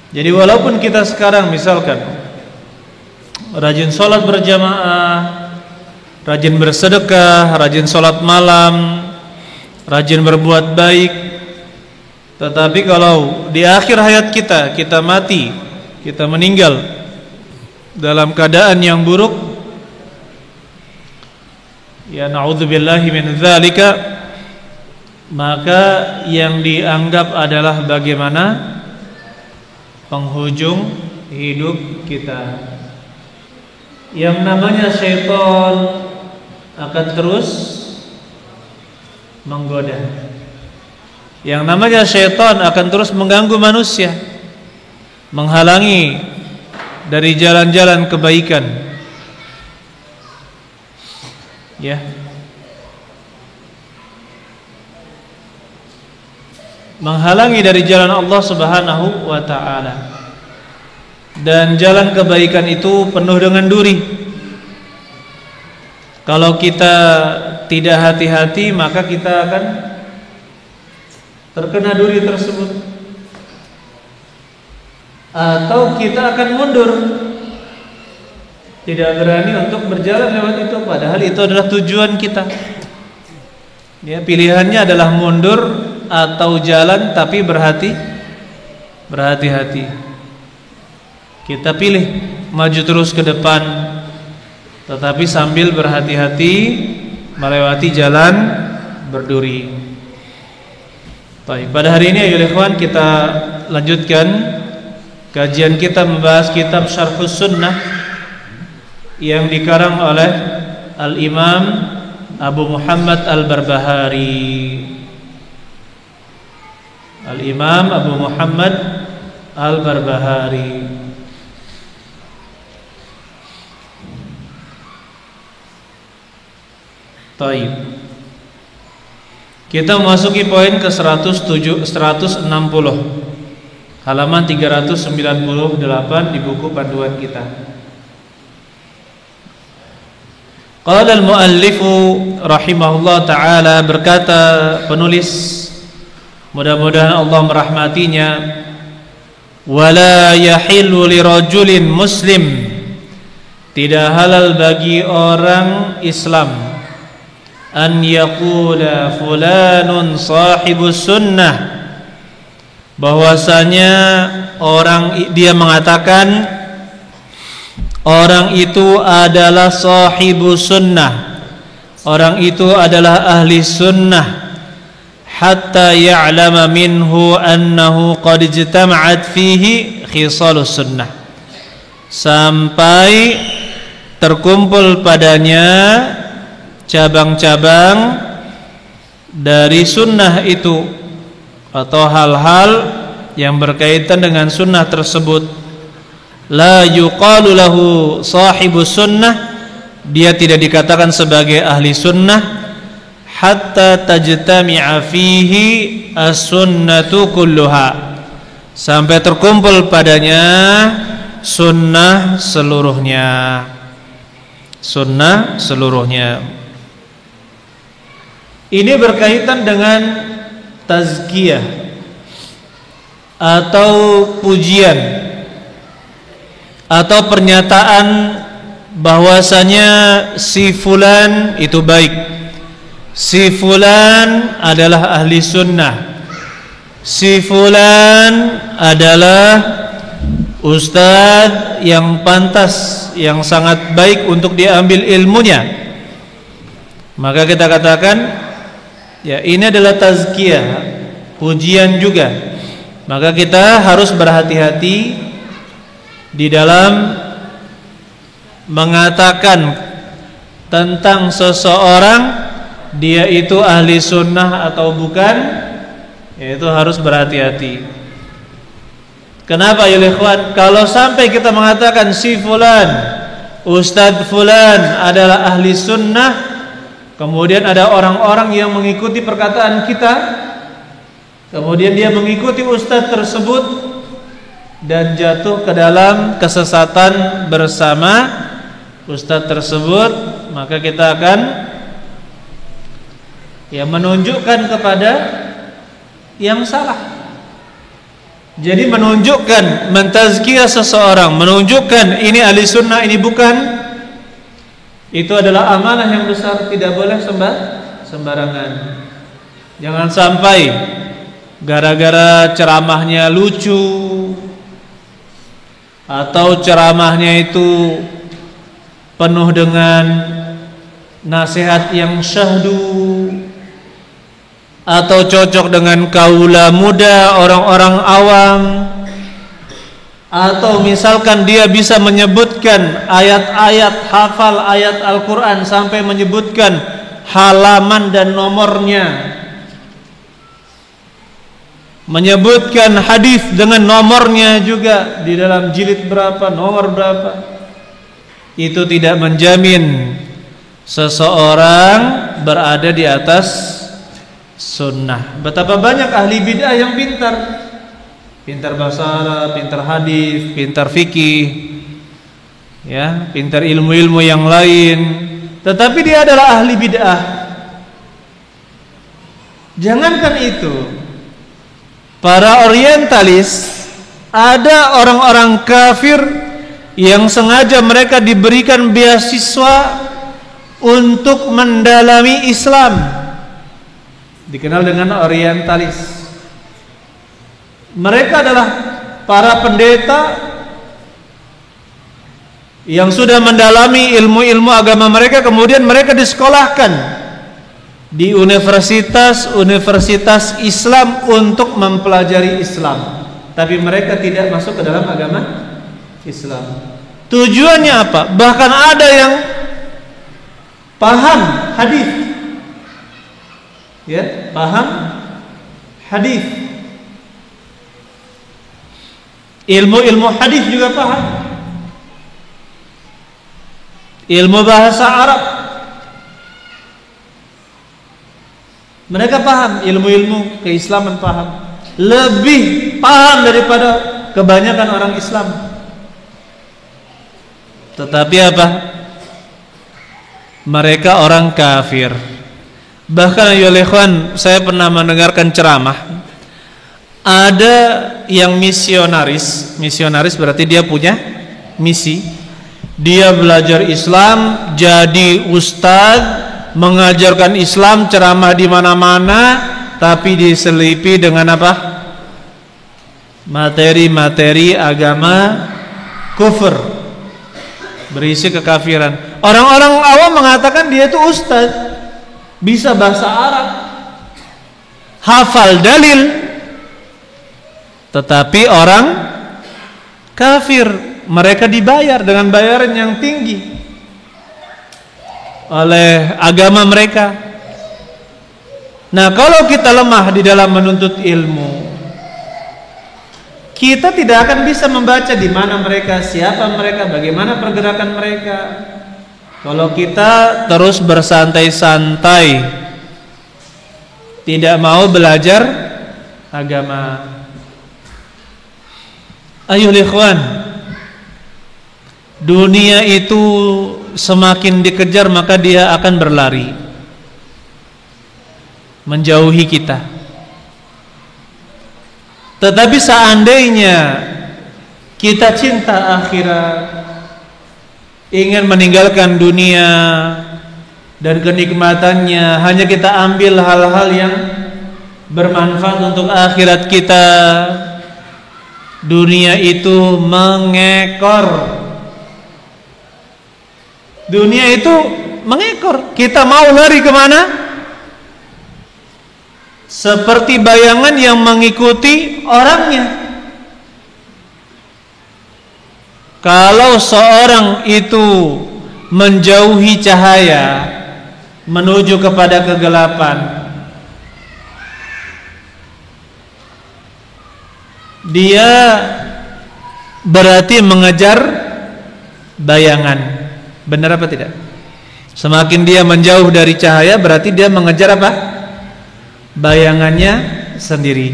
Jadi walaupun kita sekarang misalkan rajin sholat berjamaah, rajin bersedekah, rajin sholat malam, rajin berbuat baik, tetapi kalau di akhir hayat kita mati, kita meninggal dalam keadaan yang buruk, ya na'udzubillahi min dzalika, maka yang dianggap adalah bagaimana penghujung hidup kita. Yang namanya syaitan akan terus menggoda. Yang namanya syaitan akan terus mengganggu manusia, menghalangi dari jalan-jalan kebaikan. Ya. Menghalangi dari jalan Allah Subhanahu wa taala. Dan jalan kebaikan itu penuh dengan duri. Kalau kita tidak hati-hati, maka kita akan terkena duri tersebut, atau kita akan mundur, tidak berani untuk berjalan lewat itu, padahal itu adalah tujuan kita. Ya, pilihannya adalah mundur atau jalan, tapi berhati-hati. Kita pilih maju terus ke depan, tetapi sambil berhati-hati melewati jalan berduri. Baik, pada hari ini ayo ikhwan kita lanjutkan kajian kita membahas kitab Syarhus Sunnah yang dikarang oleh Al-Imam Abu Muhammad Al-Barbahari. Al-Imam Abu Muhammad Al-Barbahari. Taib. Kita memasuki poin ke 160, halaman 398 di buku panduan kita. Qala al-muallifu rahimahullah ta'ala, berkata penulis, mudah-mudahan Allah merahmatinya, wala yahillu lirajulin muslim, tidak halal bagi orang Islam, an yaqula fulanun sahibus sunnah, bahwasanya dia mengatakan orang itu adalah sahibus sunnah, orang itu adalah ahli sunnah, hatta ya'lama minhu annahu qad ijtama'at fihi khisalus sunnah, sampai terkumpul padanya cabang-cabang dari sunnah itu, atau hal-hal yang berkaitan dengan sunnah tersebut. La yuqalu lahu sahibus sunnah, dia tidak dikatakan sebagai ahli sunnah, hatta tajtami'a fihi as-sunnatu kulluha, sampai terkumpul padanya sunnah seluruhnya. Sunnah seluruhnya. Ini berkaitan dengan tazkiyah atau pujian atau pernyataan bahwasanya si fulan itu baik, si fulan adalah ahli sunnah, si fulan adalah ustadz yang pantas, yang sangat baik untuk diambil ilmunya. Maka kita katakan, ya, ini adalah tazkiyah, pujian juga. Maka kita harus berhati-hati di dalam mengatakan tentang seseorang dia itu ahli sunnah atau bukan, yaitu harus berhati-hati. Kenapa ya ikhwan? Kalau sampai kita mengatakan si fulan, ustadz fulan adalah ahli sunnah, kemudian ada orang-orang yang mengikuti perkataan kita, kemudian dia mengikuti ustadz tersebut dan jatuh ke dalam kesesatan bersama ustadz tersebut, maka kita akan menunjukkan kepada yang salah. Jadi menunjukkan, mentazkiyah seseorang, menunjukkan ini ahli sunnah, ini bukan, itu adalah amanah yang besar, tidak boleh sembarangan. Jangan sampai gara-gara ceramahnya lucu atau ceramahnya itu penuh dengan nasihat yang syahdu atau cocok dengan kaula muda, orang-orang awam, atau misalkan dia bisa menyebutkan ayat-ayat, hafal ayat Al-Quran sampai menyebutkan halaman dan nomornya, menyebutkan hadis dengan nomornya juga, di dalam jilid berapa, nomor berapa. Itu tidak menjamin seseorang berada di atas sunnah. Betapa banyak ahli bid'ah yang pintar bahasa Arab, pintar hadis, pintar fikih, ya, pintar ilmu-ilmu yang lain, tetapi dia adalah ahli bid'ah. Jangankan itu, para orientalis, ada orang-orang kafir yang sengaja mereka diberikan beasiswa untuk mendalami Islam, dikenal dengan orientalis. Mereka adalah para pendeta yang sudah mendalami ilmu-ilmu agama mereka, kemudian mereka disekolahkan di universitas Islam untuk mempelajari Islam, tapi mereka tidak masuk ke dalam agama Islam. Tujuannya apa? Bahkan ada yang paham hadis, ya, paham hadis, ilmu hadis juga paham, ilmu bahasa Arab mereka paham, ilmu keislaman paham, lebih paham daripada kebanyakan orang Islam. Tetapi apa? Mereka orang kafir. Bahkan ya ikhwan, saya pernah mendengarkan ceramah, ada yang misionaris berarti dia punya misi, dia belajar Islam, jadi ustadz, mengajarkan Islam, ceramah di mana-mana, tapi diselipi dengan apa? Materi-materi agama kufur, berisi kekafiran. Orang-orang awam mengatakan dia itu ustadz, bisa bahasa Arab, hafal dalil, tetapi orang kafir. Mereka dibayar dengan bayaran yang tinggi oleh agama mereka. Nah, kalau kita lemah di dalam menuntut ilmu, kita tidak akan bisa membaca di mana mereka, siapa mereka, bagaimana pergerakan mereka. Kalau kita terus bersantai-santai, tidak mau belajar agama. Ayo ikhwan, dunia itu semakin dikejar maka dia akan berlari menjauhi kita. Tetapi seandainya kita cinta akhirat, ingin meninggalkan dunia dan kenikmatannya, hanya kita ambil hal-hal yang bermanfaat untuk akhirat kita, dunia itu mengekor. Dunia itu mengekor. Kita mau lari kemana? Seperti bayangan yang mengikuti orangnya. Kalau seorang itu menjauhi cahaya menuju kepada kegelapan, dia berarti mengejar bayangan. Benar apa tidak? Semakin dia menjauh dari cahaya berarti dia mengejar apa? Bayangannya sendiri.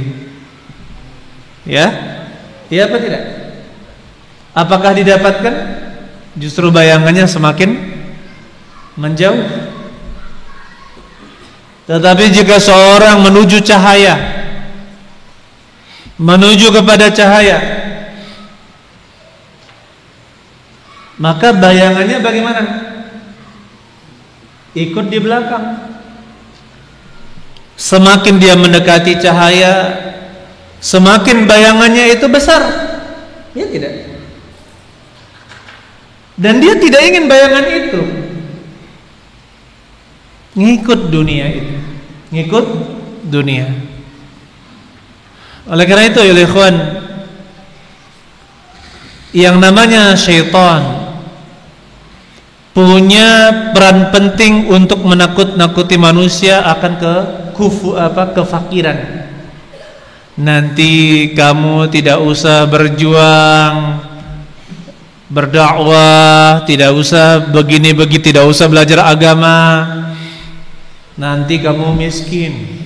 Ya? Iya apa tidak? Apakah didapatkan? Justru bayangannya semakin menjauh. Tetapi jika seorang menuju cahaya, menuju kepada cahaya, maka bayangannya bagaimana? Ikut di belakang. Semakin dia mendekati cahaya, semakin bayangannya itu besar. Ya tidak? Dan dia tidak ingin bayangan itu ngikut dunia itu, ngikut dunia. Oleh karena itu, ya ikhwan, yang namanya syaitan punya peran penting untuk menakut-nakuti manusia akan kefakiran. Nanti kamu tidak usah berjuang, berdakwah, tidak usah begini-begini, tidak usah belajar agama. Nanti kamu miskin.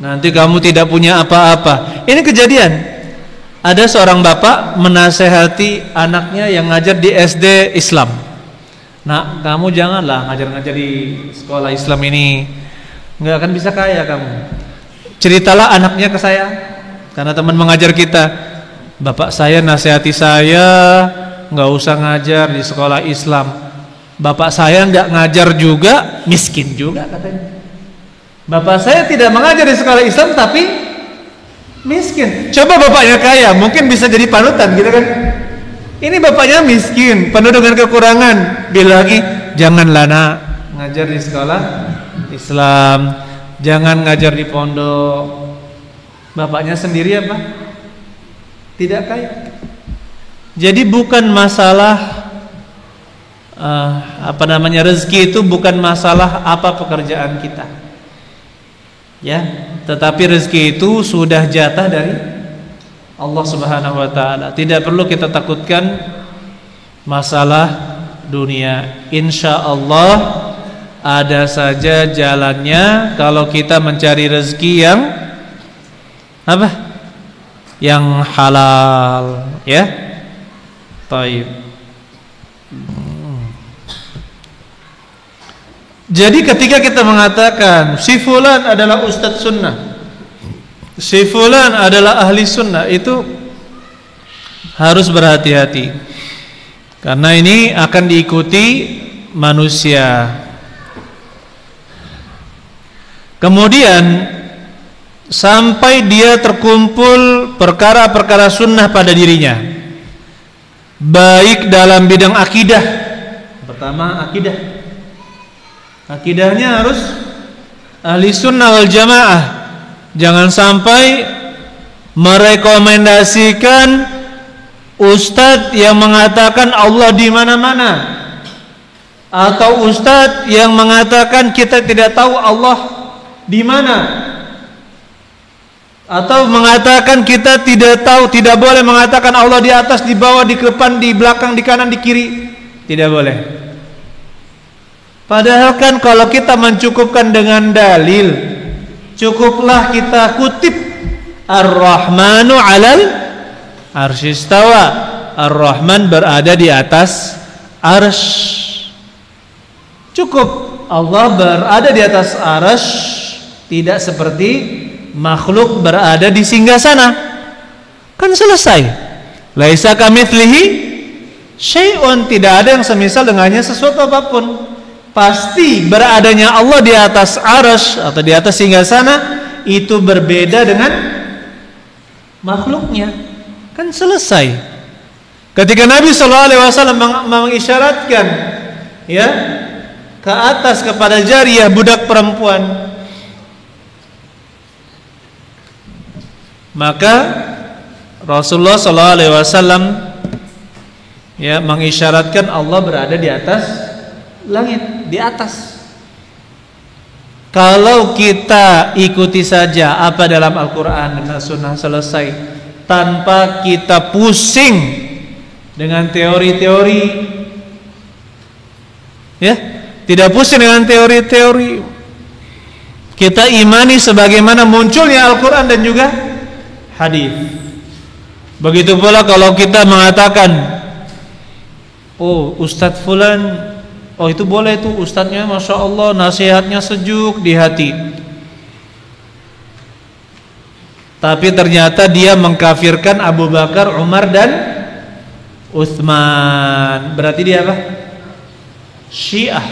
Nanti kamu tidak punya apa-apa. Ini kejadian. Ada seorang bapak menasehati anaknya yang ngajar di SD Islam. Nak, kamu janganlah ngajar-ngajar di sekolah Islam ini, nggak akan bisa kaya kamu. Ceritalah anaknya ke saya, karena teman mengajar kita. Bapak saya nasihati saya nggak usah ngajar di sekolah Islam. Bapak saya nggak ngajar juga, miskin juga katanya. Bapak saya tidak mengajar di sekolah Islam tapi miskin. Coba bapaknya kaya, mungkin bisa jadi panutan gitu kan. Ini bapaknya miskin, penuh dengan kekurangan. Bila lagi, janganlah nak ngajar di sekolah Islam, jangan ngajar di pondok. Bapaknya sendiri apa? Tidak kaya. Jadi bukan masalah rezeki itu bukan masalah apa pekerjaan kita, ya. Tetapi rezeki itu sudah jatah dari Allah Subhanahu wa taala. Tidak perlu kita takutkan masalah dunia. Insya Allah ada saja jalannya kalau kita mencari rezeki yang apa? Yang halal, ya. Taib. Jadi ketika kita mengatakan si fulan adalah ustadz sunnah, si fulan adalah ahli sunnah, itu harus berhati-hati, karena ini akan diikuti manusia. Kemudian sampai dia terkumpul perkara-perkara sunnah pada dirinya, baik dalam bidang akidah. Pertama, akidahnya harus ahli sunnah wal jamaah. Jangan sampai merekomendasikan ustadz yang mengatakan Allah di mana-mana, atau ustadz yang mengatakan kita tidak tahu Allah di mana, atau mengatakan kita tidak tahu, tidak boleh mengatakan Allah di atas, di bawah, di depan, di belakang, di kanan, di kiri. Tidak boleh. Padahal kan kalau kita mencukupkan dengan dalil, cukuplah kita kutip Ar-Rahmanu 'alal arsy istawa. Ar-Rahman berada di atas arsy. Cukup Allah berada di atas arsy, tidak seperti makhluk berada di singgasana. Kan selesai. Laisa kamitslihi syai'un, tidak ada yang semisal dengannya sesuatu apapun. Pasti beradanya Allah di atas arsy atau di atas singgasana itu berbeda dengan makhluknya. Kan selesai. Ketika Nabi SAW mengisyaratkan, ya, ke atas kepada jariyah budak perempuan, maka Rasulullah SAW ya mengisyaratkan Allah berada di atas langit, di atas. Kalau kita ikuti saja apa dalam Al-Quran dan Sunnah, selesai, tanpa kita pusing dengan teori-teori, ya, tidak pusing dengan teori-teori. Kita imani sebagaimana munculnya Al-Quran dan juga hadis. Begitu pula kalau kita mengatakan, oh Ustadz Fulan, oh itu boleh tuh ustadznya, Masya Allah nasihatnya sejuk di hati. tapi ternyata dia mengkafirkan Abu Bakar, Umar dan Utsman. Berarti dia apa? Syiah.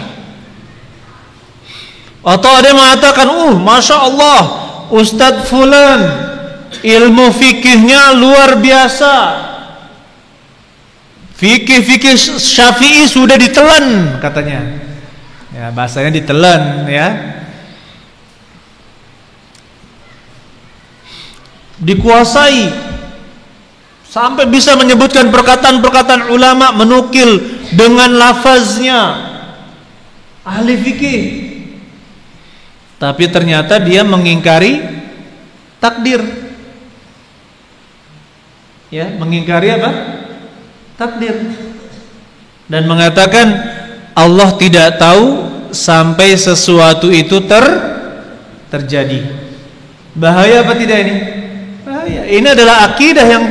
Atau ada yang mengatakan, Masya Allah, Ustadz Fulan ilmu fikihnya luar biasa, fikih Syafi'i sudah ditelan katanya. Ya, bahasanya ditelan ya. Dikuasai sampai bisa menyebutkan perkataan-perkataan ulama, menukil dengan lafaznya, ahli fikih. Tapi ternyata dia mengingkari takdir. Ya, mengingkari apa? Takdir. Dan mengatakan Allah tidak tahu sampai sesuatu itu terjadi. Bahaya apa tidak ini? Bahaya. Ini adalah akidah yang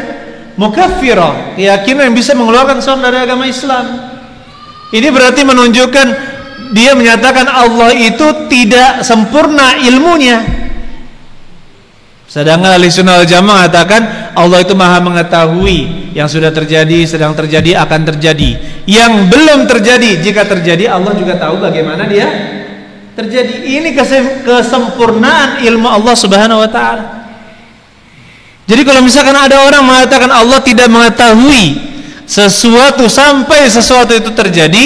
mukaffirah, keyakinan yang bisa mengeluarkan seorang dari agama Islam. Ini berarti menunjukkan dia menyatakan Allah itu tidak sempurna ilmunya. Sedangkan Ahlussunnah wal Jamaah mengatakan Allah itu Maha mengetahui yang sudah terjadi, sedang terjadi, akan terjadi, yang belum terjadi. Jika terjadi, Allah juga tahu bagaimana dia terjadi. Ini kesempurnaan ilmu Allah Subhanahu wa taala. Jadi kalau misalkan ada orang mengatakan Allah tidak mengetahui sesuatu sampai sesuatu itu terjadi,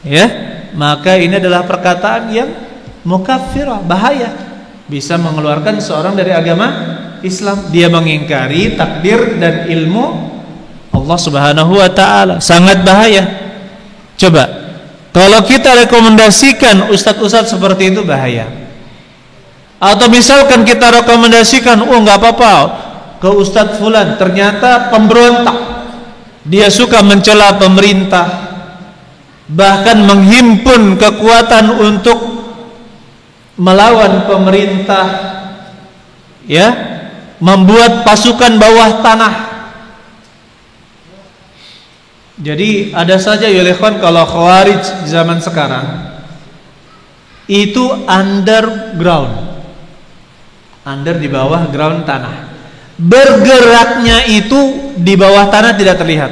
ya, maka ini adalah perkataan yang mukaffirah, bahaya, bisa mengeluarkan seorang dari agama Islam. Dia mengingkari takdir dan ilmu Allah Subhanahu wa taala, sangat bahaya. Coba kalau kita rekomendasikan ustadz-ustadz seperti itu, bahaya. Atau misalkan kita rekomendasikan, nggak apa-apa ke Ustadz Fulan, ternyata pemberontak, dia suka mencela pemerintah, bahkan menghimpun kekuatan untuk melawan pemerintah, ya, membuat pasukan bawah tanah. Jadi ada saja ya ikhwan, kalau Khawarij zaman sekarang itu underground, under di bawah ground tanah. Bergeraknya itu di bawah tanah tidak terlihat.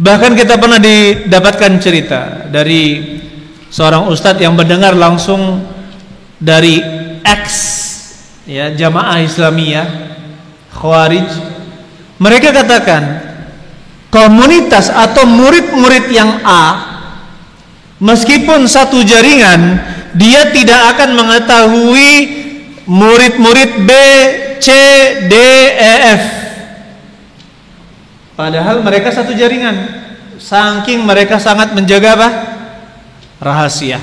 Bahkan kita pernah didapatkan cerita dari seorang ustadz yang mendengar langsung dari ex, ya, jamaah Islamiyah Khawarij. Mereka katakan komunitas atau murid-murid yang A, meskipun satu jaringan, dia tidak akan mengetahui murid-murid B, C, D, E, F. Padahal mereka satu jaringan. Saking mereka sangat menjaga apa? Rahasia.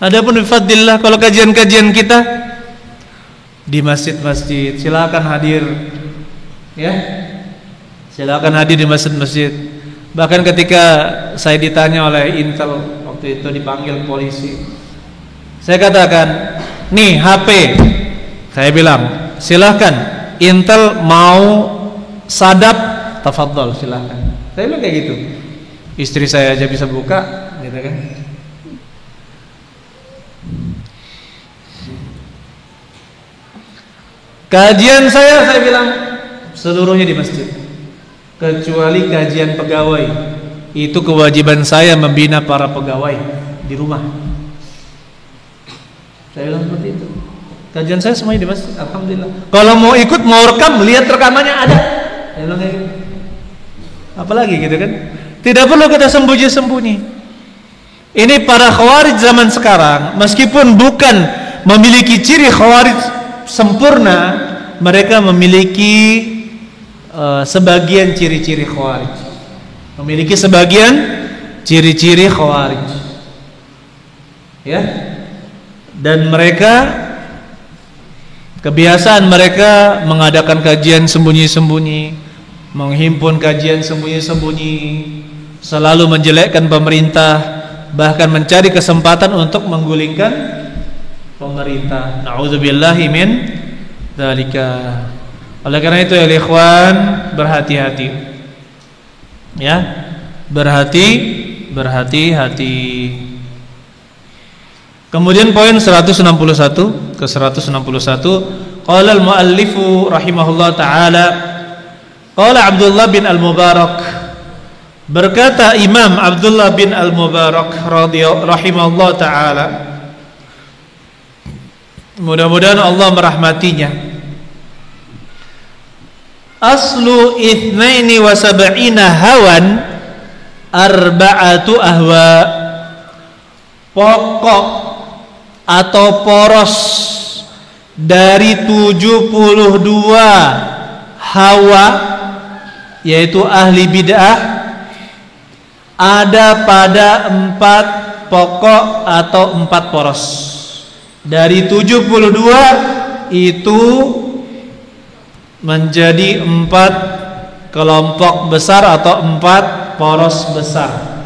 Adapun bifadillah, kalau kajian-kajian kita di masjid-masjid, silakan hadir, ya, silakan hadir di masjid-masjid. Bahkan ketika saya ditanya oleh Intel waktu itu, dipanggil polisi, saya katakan, nih HP, saya bilang silahkan, Intel mau sadap, tafadhol, silahkan. Saya bilang kayak gitu. Istri saya aja bisa buka, gitu kan. Kajian saya bilang seluruhnya di masjid, kecuali kajian pegawai. Itu kewajiban saya membina para pegawai di rumah. Saya bilang seperti itu. Kajian saya semuanya di masjid, alhamdulillah. Kalau mau ikut, mau rekam, lihat rekamannya ada. Saya bilang kayak gitu. Apalagi gitu kan? Tidak perlu kita sembunyi-sembunyi. Ini para Khawarij zaman sekarang, meskipun bukan memiliki ciri Khawarij sempurna, mereka memiliki sebagian ciri-ciri Khawarij. Memiliki sebagian ciri-ciri Khawarij. Ya. Dan mereka, kebiasaan mereka mengadakan kajian sembunyi-sembunyi, menghimpun kajian sembunyi-sembunyi, selalu menjelekkan pemerintah, bahkan mencari kesempatan untuk menggulingkan pemerintah. Na'udzubillahi min dzalika. Oleh karena itu ya ikhwan, berhati-hati. Ya, berhati-hati. Kemudian poin 161, ke-161. Qala al-muallifu rahimahullah taala, qala Abdullah bin Al-Mubarak, berkata Imam Abdullah bin Al-Mubarak rahimahullah taala, mudah-mudahan Allah merahmatinya, aslu 72 hawan arba'atu ahwa, pokok atau poros dari 72 hawa, yaitu ahli bid'ah, ada pada 4 pokok atau 4 poros. Dari 72 itu menjadi 4 kelompok besar atau 4 poros besar.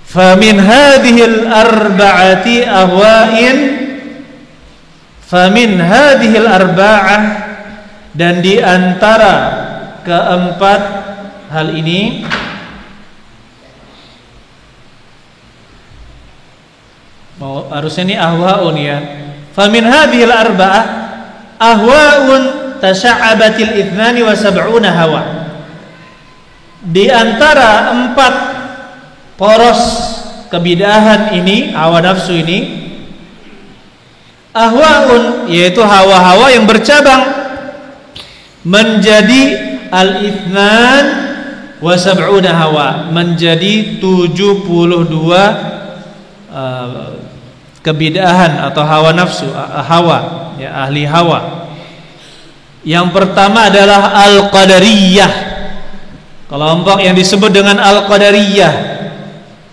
Famin hadhil arba'ati ahwa'in, famin hadhil arba'ah, dan di antara keempat hal ini harusnya ini ahwa'un ya. Famin hadhil arba'ah ahwa'un tasya'abatil 72 hawa. Di antara 4 poros kebidahan ini, hawa nafsu ini, ahwa'un, yaitu hawa-hawa yang bercabang menjadi al-ithnan wa sab'una hawa, menjadi 72 kebidahan atau hawa nafsu, hawa ya, ahli hawa. Yang pertama adalah al-qadariyah, kelompok yang disebut dengan al-qadariyah,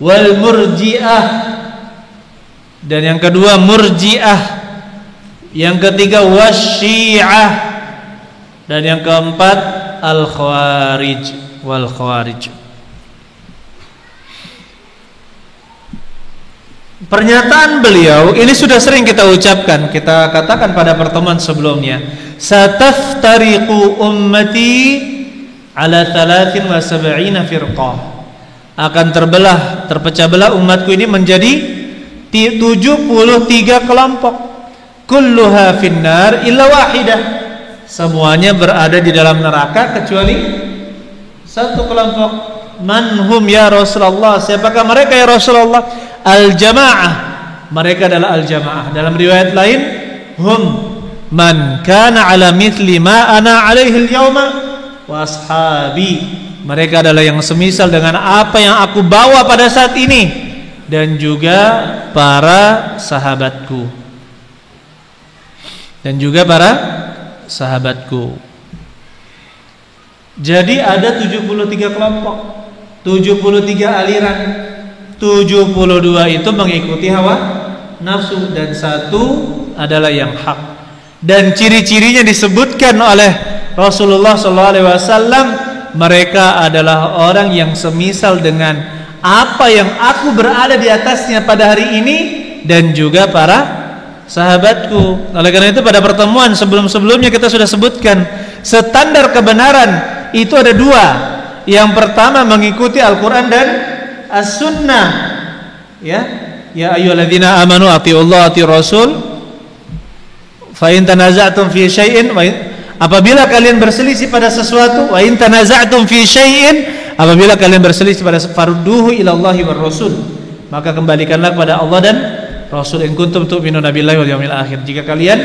wal murji'ah, dan yang kedua murji'ah, yang ketiga wasyi'ah, dan yang keempat al khawarij wal khawarij. Pernyataan beliau ini sudah sering kita ucapkan, kita katakan pada pertemuan sebelumnya, sataftariqu ummati ala 73 firqah, akan terpecah belah umatku ini menjadi 73 kelompok. Kulluha finnar illa wahidah, semuanya berada di dalam neraka kecuali satu kelompok. Manhum ya Rasulullah, siapakah mereka ya Rasulullah? Al-jamaah, mereka adalah al-jamaah. Dalam riwayat lain, hum man kana ala mithli ma ana alaihi al-yawma wa ashabi, mereka adalah yang semisal dengan apa yang aku bawa pada saat ini dan juga para sahabatku. Dan juga para sahabatku. Jadi ada 73 kelompok, 73 aliran. 72 itu mengikuti hawa nafsu dan 1 adalah yang hak. Dan ciri-cirinya disebutkan oleh Rasulullah SAW, mereka adalah orang yang semisal dengan apa yang aku berada di atasnya pada hari ini dan juga para sahabatku. Oleh karena itu pada pertemuan sebelum-sebelumnya kita sudah sebutkan standar kebenaran itu ada 2. Yang pertama mengikuti Al-Quran dan As-Sunnah, ya ayyuhalladzina amanu atiullaha atiur rasul fa in tanaza'tum fi syai'in, apabila kalian berselisih pada sesuatu, wa in tanaza'tum fi syai'in, apabila kalian berselisih pada farduhu ilallahi war rasul, maka kembalikanlah kepada Allah dan Rasul, in kuntum tu'minuna billahi wal yawmil akhir, jika kalian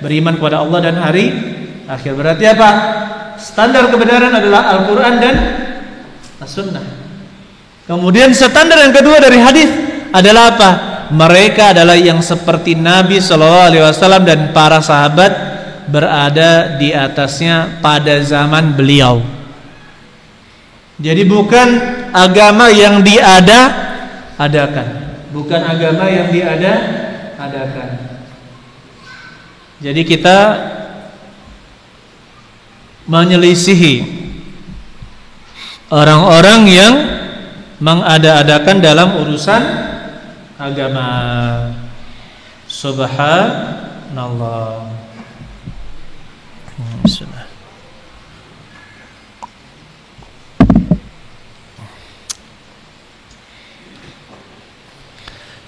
beriman kepada Allah dan hari akhir. Berarti apa? Standar kebenaran adalah Al-Quran dan As-Sunnah. Kemudian standar yang kedua dari hadis adalah apa? Mereka adalah yang seperti Nabi SAW dan para sahabat berada di atasnya pada zaman beliau. Jadi bukan agama yang diada-adakan, bukan agama yang diada-adakan. Jadi kita menyelisihi orang-orang yang mengada-adakan dalam urusan agama. Subhanallah. Bismillah.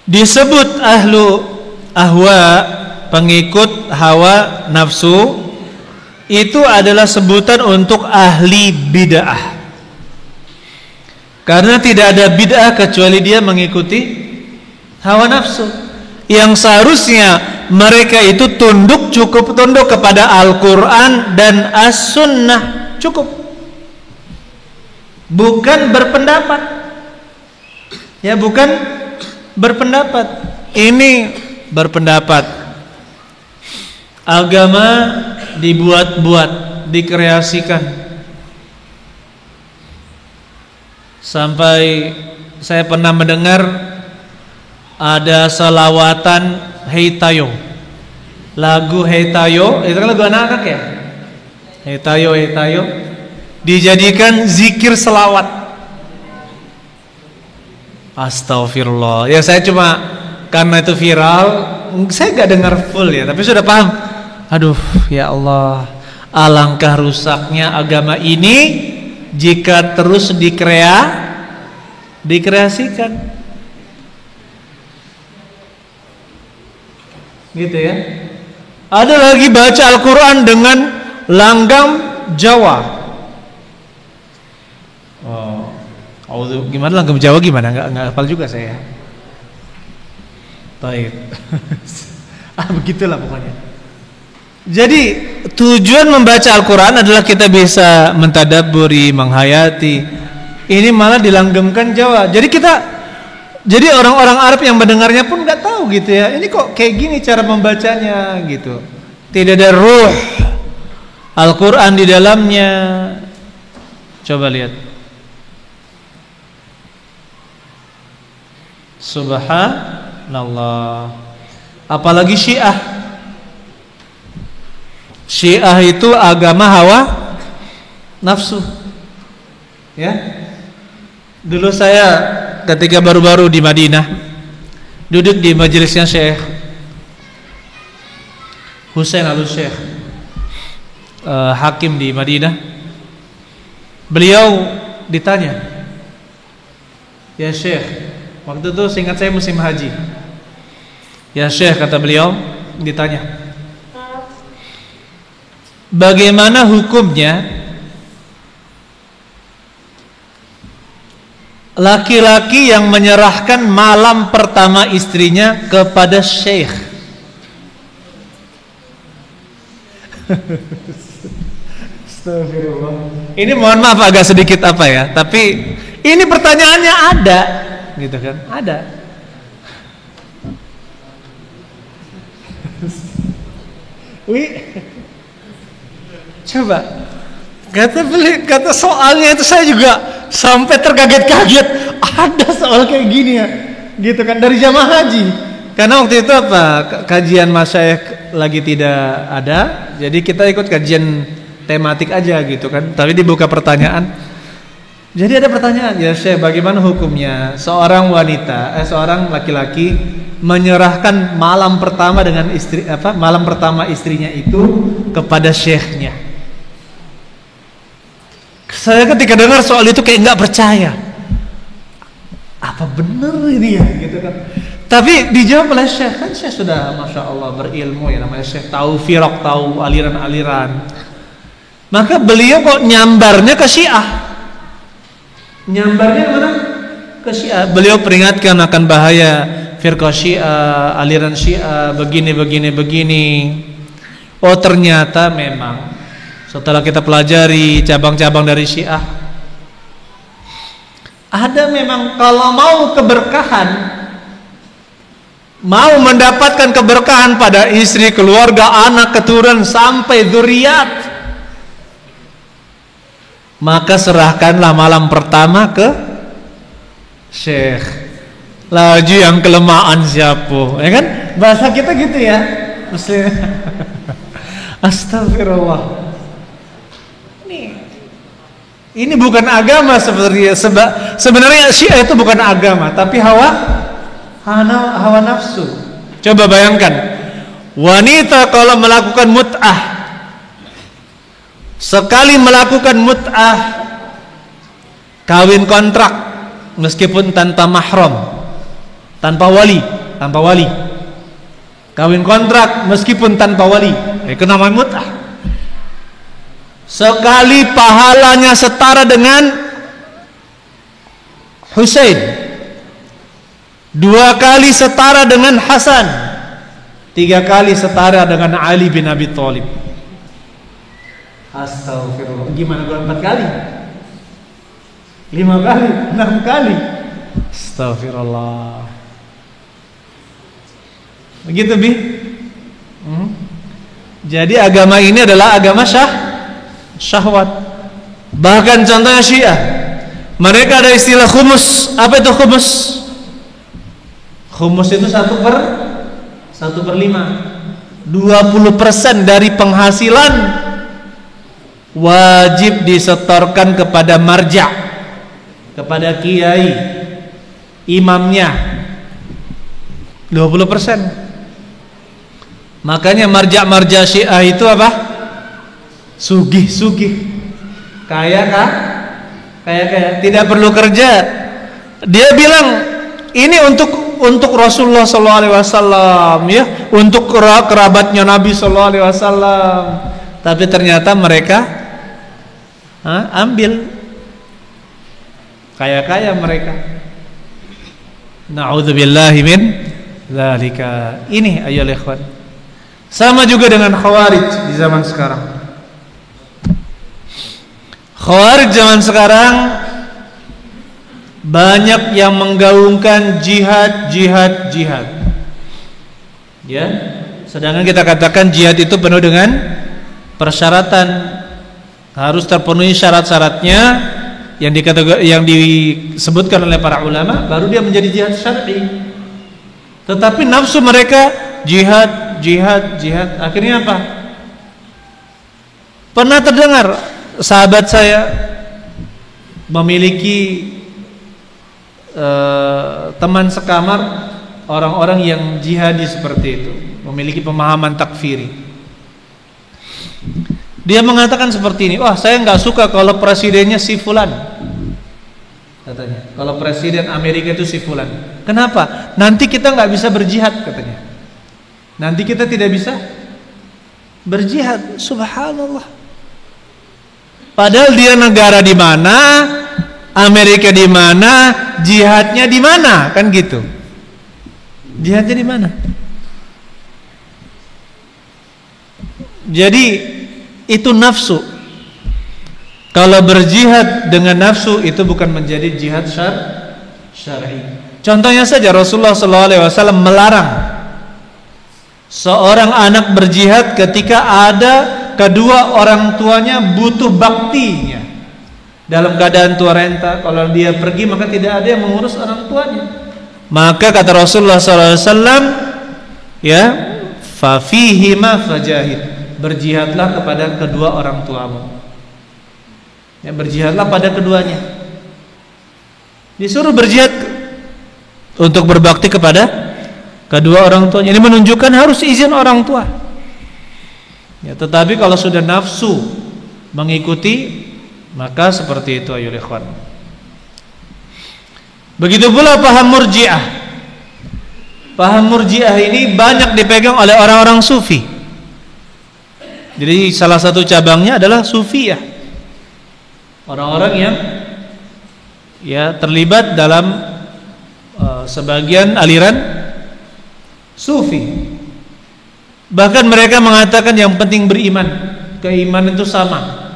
Disebut ahlu ahwa pengikut hawa nafsu itu adalah sebutan untuk ahli bid'ah. Karena tidak ada bid'ah kecuali dia mengikuti hawa nafsu. Yang seharusnya mereka itu cukup tunduk kepada Al-Quran dan As-Sunnah, cukup. Bukan berpendapat. Ya, bukan berpendapat. Ini berpendapat. Agama dibuat-buat, dikreasikan. Sampai saya pernah mendengar ada selawatan Hei Tayo. Lagu Hei Tayo, itu kan lagu anak-anak ya. Hei Tayo, Hei Tayo dijadikan zikir selawat. Astagfirullah. Ya saya cuma karena itu viral, saya gak dengar full ya, tapi sudah paham. Aduh, ya Allah, alangkah rusaknya agama ini jika terus dikreasikan. Gitu ya. Ada lagi baca Al-Quran dengan langgam Jawa. Gimana langgam Jawa gimana? Nggak hafal juga saya. Baik. Begitulah pokoknya. Jadi tujuan membaca Al-Quran adalah kita bisa mentadabburi, menghayati. Ini malah dilanggamkan Jawa. Jadi orang-orang Arab yang mendengarnya pun nggak tahu gitu ya. Ini kok kayak gini cara membacanya gitu. Tidak ada ruh Al-Quran di dalamnya. Coba lihat. Subhanallah. Apalagi Syiah. Syiah itu agama hawa nafsu. Ya. Dulu saya ketika baru-baru di Madinah duduk di majelisnya Syekh Husain Al-Syekh, hakim di Madinah. Beliau ditanya, "Ya Syekh," waktu itu seingat saya musim haji. "Ya Syekh," kata beliau, ditanya, "bagaimana hukumnya laki-laki yang menyerahkan malam pertama istrinya kepada syekh?" Astagfirullah. Ini mohon maaf agak sedikit apa ya, tapi ini pertanyaannya ada, gitu kan? Ada. Coba kata soalnya itu saya juga sampai terkaget-kaget. Ada soal kayak gini ya, gitu kan, dari jamaah haji. Karena waktu itu kajian masyayikh lagi tidak ada, jadi kita ikut kajian tematik aja gitu kan. Tapi dibuka pertanyaan. Jadi ada pertanyaan, "Ya Syekh, bagaimana hukumnya seorang wanita, seorang laki-laki menyerahkan malam pertama dengan malam pertama istrinya itu kepada syekhnya?" Saya ketika dengar soal itu kayak nggak percaya. Apa benar ini ya, gitu kan? Tapi dijawab oleh Syekh, kan Syekh sudah masya Allah berilmu ya, namanya Syekh, tahu firaq, tahu aliran-aliran. Maka beliau kok nyambarnya ke Syiah. Nyambarnya mana? Ke Syiah. Beliau peringatkan akan bahaya firqah Syiah, aliran Syiah, begini. Oh ternyata memang setelah kita pelajari cabang-cabang dari Syiah, ada memang kalau mau keberkahan, mau mendapatkan keberkahan pada istri, keluarga, anak, keturunan sampai zuriat, maka serahkanlah malam pertama ke syekh. Laju yang kelemahan siapa, ya kan? Bahasa kita gitu ya, Muslim. Astagfirullah. Ini bukan agama sebenarnya Syiah itu bukan agama, tapi hawa nafsu. Coba bayangkan, wanita kalau melakukan mut'ah, sekali melakukan mut'ah, kawin kontrak meskipun tanpa mahram, tanpa wali, kawin kontrak meskipun tanpa wali, itu namanya mut'ah. Sekali pahalanya setara dengan Husain, 2 kali setara dengan Hasan, 3 kali setara dengan Ali bin Abi Thalib. Astagfirullah. Gimana kalau 4 kali? 5 kali? 6 kali? Astagfirullah. Begitu Bi. Jadi agama ini adalah agama syahwat. Bahkan contohnya Syiah, mereka ada istilah khumus. Apa itu khumus? Khumus itu 1/5. 20% dari penghasilan wajib disetorkan kepada marja', kepada kiai, imamnya. 20%. Makanya marja' Syiah itu apa? Sugih. Kaya, tidak perlu kerja. Dia bilang ini untuk Rasulullah SAW, ya, untuk kerabatnya Nabi SAW. Tapi ternyata mereka ambil kaya mereka. Na'udzubillahi min dzalika. Ini ayolah ikhwan. Sama juga dengan Khawarij di zaman sekarang. Khawarij zaman sekarang banyak yang menggaungkan jihad. Ya. Sedangkan kita katakan jihad itu penuh dengan persyaratan, harus terpenuhi syarat-syaratnya yang disebutkan oleh para ulama, baru dia menjadi jihad syar'i. Tetapi nafsu mereka jihad. Akhirnya apa? Pernah terdengar sahabat saya memiliki teman sekamar orang-orang yang jihadi seperti itu, memiliki pemahaman takfiri. Dia mengatakan seperti ini, saya nggak suka kalau presidennya si fulan, katanya. Kalau presiden Amerika itu si fulan. Kenapa? Nanti kita nggak bisa berjihad, katanya. Nanti kita tidak bisa berjihad. Subhanallah. Padahal dia negara di mana, Amerika di mana, jihadnya di mana, kan gitu. Jihadnya di mana? Jadi itu nafsu. Kalau berjihad dengan nafsu itu bukan menjadi jihad syar'i. Contohnya saja Rasulullah SAW melarang seorang anak berjihad ketika ada kedua orang tuanya butuh baktinya. Dalam keadaan tua renta, kalau dia pergi maka tidak ada yang mengurus orang tuanya. Maka kata Rasulullah SAW, ya, fafihima fajahid, berjihadlah kepada kedua orang tuamu. Ya, berjihadlah pada keduanya. Disuruh berjihad untuk berbakti kepada kedua orang tuanya. Ini menunjukkan harus izin orang tua. Ya, tetapi kalau sudah nafsu mengikuti, maka seperti itu ayo ikhwan. Begitu pula paham Murji'ah. Paham Murji'ah ini banyak dipegang oleh orang-orang sufi. Jadi salah satu cabangnya adalah Sufiyah. Orang-orang yang terlibat dalam sebagian aliran Sufi. Bahkan mereka mengatakan yang penting beriman. Keimanan itu sama.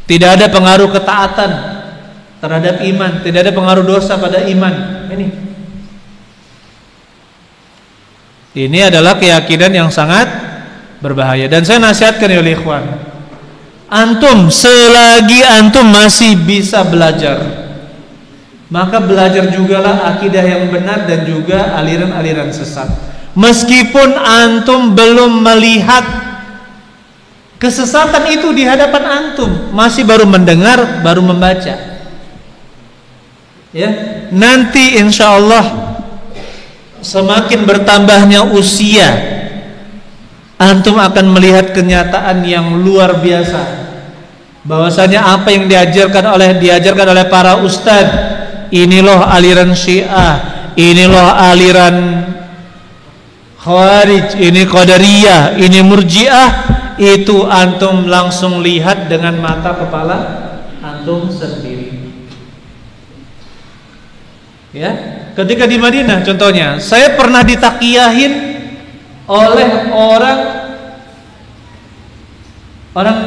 Tidak ada pengaruh ketaatan terhadap iman, tidak ada pengaruh dosa pada iman. Ini adalah keyakinan yang sangat berbahaya. Dan saya nasihatkan ya ikhwan, antum selagi antum masih bisa belajar, maka belajar jugalah akidah yang benar dan juga aliran-aliran sesat. Meskipun antum belum melihat kesesatan itu di hadapan antum, masih baru mendengar, baru membaca. Ya, nanti insya Allah semakin bertambahnya usia, antum akan melihat kenyataan yang luar biasa. Bahwasanya apa yang diajarkan oleh para ustadz, ini loh aliran Syiah, ini loh aliran Khawarij, ini Qadariyah, ini Murji'ah, itu antum langsung lihat dengan mata kepala antum sendiri. Ya, ketika di Madinah contohnya, saya pernah ditakiyahin oleh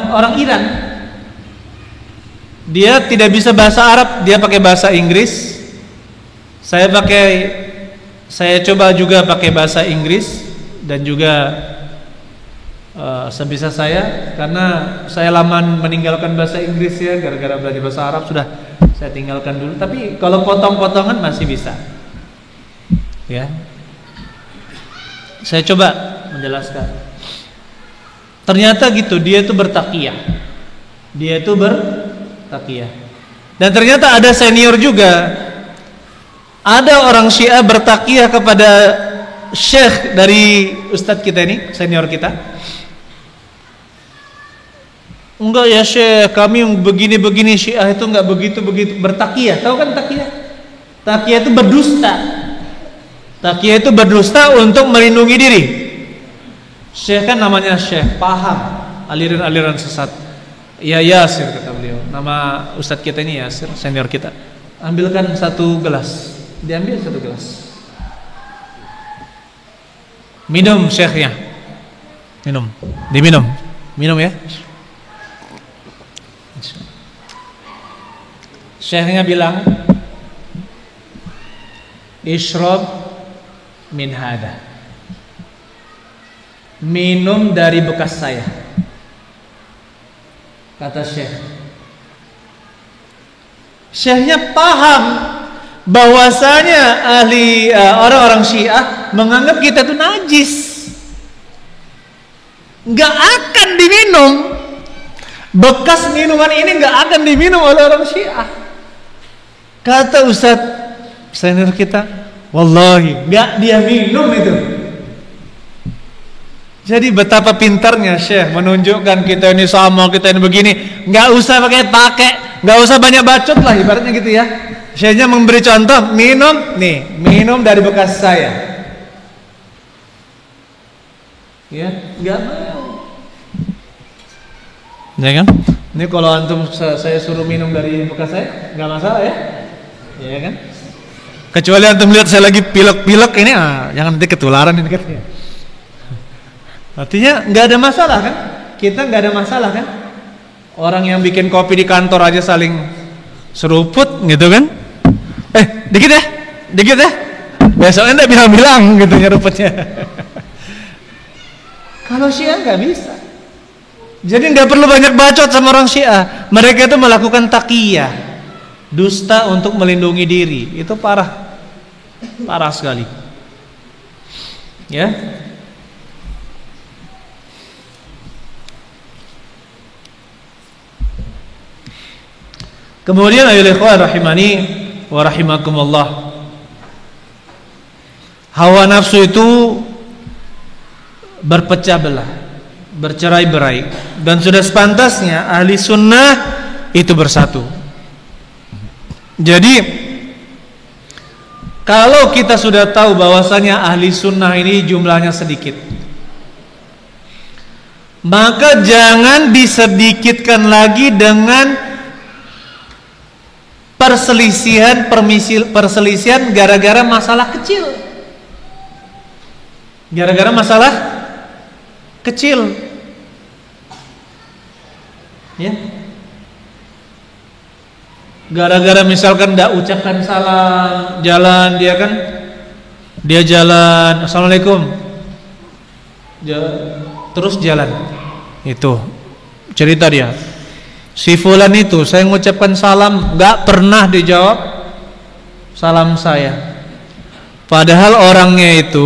orang Iran. Dia tidak bisa bahasa Arab, dia pakai bahasa Inggris. Saya coba juga pakai bahasa Inggris dan juga sebisa saya, karena saya lama meninggalkan bahasa Inggris ya, gara-gara belajar bahasa Arab sudah saya tinggalkan dulu. Tapi kalau potong-potongan masih bisa. Ya, saya coba menjelaskan. Ternyata gitu, dia itu bertakiyah. Dan ternyata ada senior juga. Ada orang Syiah bertakiyah kepada syekh dari ustadz kita ini, senior kita. Enggak ya syekh, kami begini-begini, Syiah itu enggak begitu-begitu bertakiyah. Tahu kan takiyah? Takiyah itu berdusta. Takiyah itu berdusta untuk melindungi diri. Syekh kan namanya syekh, paham aliran-aliran sesat. Ya Yasir kata beliau. Nama ustadz kita ini Yasir, senior kita. Ambilkan satu gelas. Diambil satu gelas. Minum syekhnya. Minum. Diminum. Minum ya. Syekhnya bilang, "Ishrab min hada." Minum dari bekas saya. Kata syekh. Syekhnya paham bahwasanya orang-orang Syiah menganggap kita itu najis, nggak akan diminum. Bekas minuman ini nggak akan diminum oleh orang Syiah. Kata ustadz senior kita, wallahi nggak dia minum itu. Jadi betapa pintarnya Syekh menunjukkan kita ini sama, kita ini begini. Nggak usah pakai, nggak usah banyak bacot lah ibaratnya gitu ya. Syekhnya memberi contoh, minum dari bekas saya. Ya, nggak mau. Ya kan? Ini kalau antum saya suruh minum dari bekas saya, nggak masalah ya? Ya kan? Kecuali antum lihat saya lagi pilek-pilek ini, jangan nanti ketularan ini katanya. Artinya nggak ada masalah kan? Kita nggak ada masalah kan? Orang yang bikin kopi di kantor aja saling seruput gitu kan? Dikit ya. Besoknya enggak bilang-bilang gitu nyeruputnya. Kalau Syiah nggak bisa. Jadi nggak perlu banyak bacot sama orang Syiah. Mereka itu melakukan taqiyah, dusta untuk melindungi diri. Itu parah sekali. Ya. Kemudian ayolah ikhwan rahimani wa rahimakumullah. Hawa nafsu itu berpecah belah, bercerai-berai, dan sudah sepantasnya ahli sunnah itu bersatu. Jadi kalau kita sudah tahu bahwasanya ahli sunnah ini jumlahnya sedikit, maka jangan disedikitkan lagi dengan perselisihan gara-gara masalah kecil. Gara-gara masalah kecil. Ya. Gara-gara misalkan enggak ucapkan salam, jalan dia jalan, assalamualaikum. Terus jalan. Itu cerita dia. Si fulan itu saya mengucapkan salam, gak pernah dijawab salam saya. Padahal orangnya itu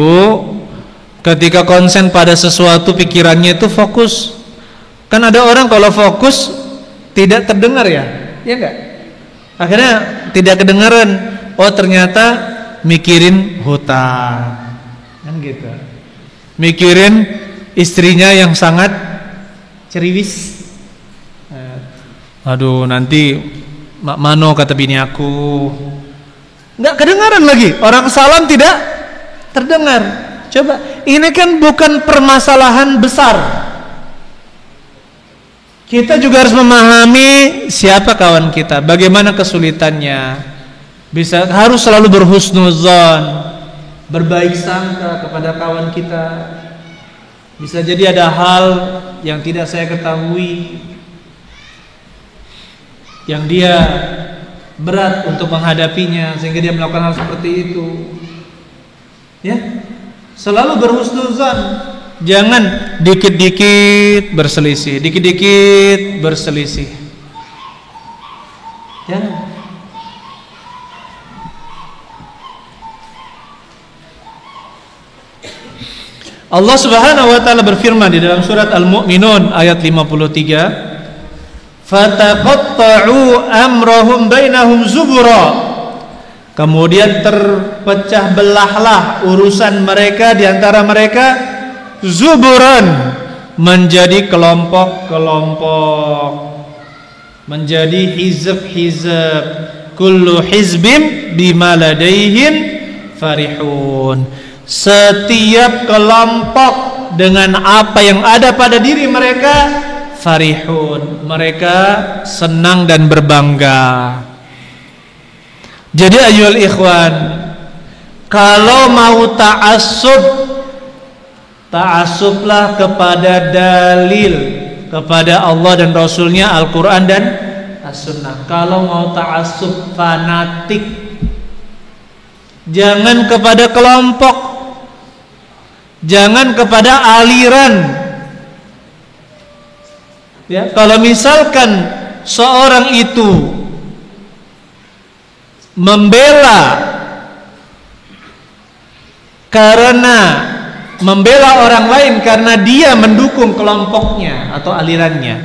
ketika konsen pada sesuatu pikirannya itu fokus. Kan ada orang kalau fokus tidak terdengar ya enggak? Akhirnya tidak kedengaran. Oh ternyata mikirin hutang, kan gitu. Mikirin istrinya yang sangat ceriwis. Aduh nanti mak mano kata bini aku. Nggak kedengaran lagi. Orang salam tidak terdengar. Coba, ini kan bukan permasalahan besar. Kita juga harus memahami siapa kawan kita, bagaimana kesulitannya. Harus selalu berhusnuzon, berbaik sangka kepada kawan kita. Bisa jadi ada hal yang tidak saya ketahui, yang dia berat untuk menghadapinya sehingga dia melakukan hal seperti itu. Ya, selalu berhusnuzan. Jangan dikit-dikit berselisih, dikit-dikit berselisih. Jangan. Allah Subhanahu wa taala berfirman di dalam surat Al-Mu'minun ayat 53, fataqatta'u amrahum bainahum zubura. Kemudian terpecah belahlah urusan mereka di antara mereka zuburan, menjadi kelompok-kelompok, menjadi hizb-hizb. Kullu hizbim bima ladaihim farihun. Setiap kelompok dengan apa yang ada pada diri mereka farihun, mereka senang dan berbangga. Jadi ayyuhal ikhwan, kalau mau ta'assublah kepada dalil, kepada Allah dan Rasulnya, Al-Quran dan As-Sunnah. Kalau mau ta'assub fanatik, jangan kepada kelompok, jangan kepada aliran. Ya, kalau misalkan seorang itu membela orang lain karena dia mendukung kelompoknya atau alirannya,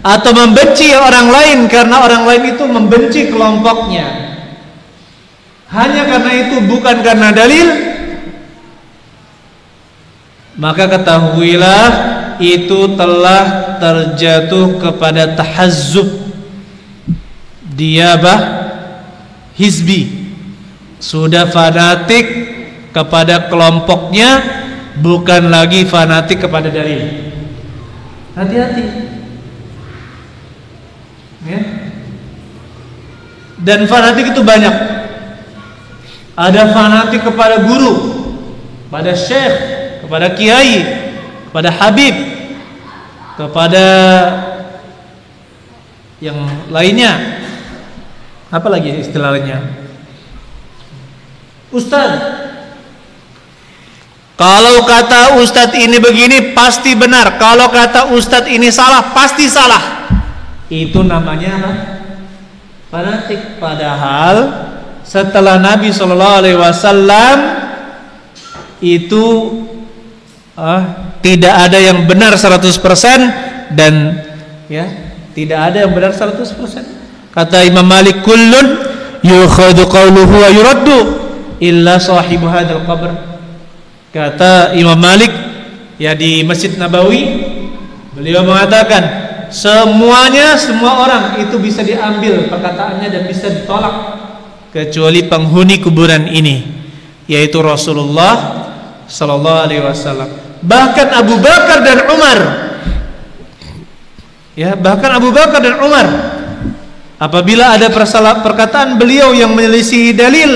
atau membenci orang lain karena orang lain itu membenci kelompoknya, hanya karena itu, bukan karena dalil, maka ketahuilah itu telah terjatuh kepada tahazzub. Dia hizbi, sudah fanatik kepada kelompoknya, bukan lagi fanatik kepada dalil. Hati-hati ya. Dan fanatik itu banyak. Ada fanatik kepada guru, kepada syekh, kepada kiai, kepada habib, kepada yang lainnya. Apa lagi istilahnya? Ustaz. Kalau kata ustaz ini begini pasti benar, kalau kata ustaz ini salah pasti salah. Itu namanya apa? Fanatik. Padahal setelah Nabi SAW itu tidak ada yang benar 100%, dan ya, tidak ada yang benar 100%. Kata Imam Malik, kullun yukhadu qawluhu wa yuraddu illa sahibu hadzal qabr. Kata Imam Malik ya di Masjid Nabawi, beliau mengatakan semua orang itu bisa diambil perkataannya dan bisa ditolak kecuali penghuni kuburan ini, yaitu Rasulullah sallallahu alaihi wasallam. Bahkan Abu Bakar dan Umar, ya, bahkan Abu Bakar dan Umar, apabila ada perkataan beliau yang menyelisihi dalil,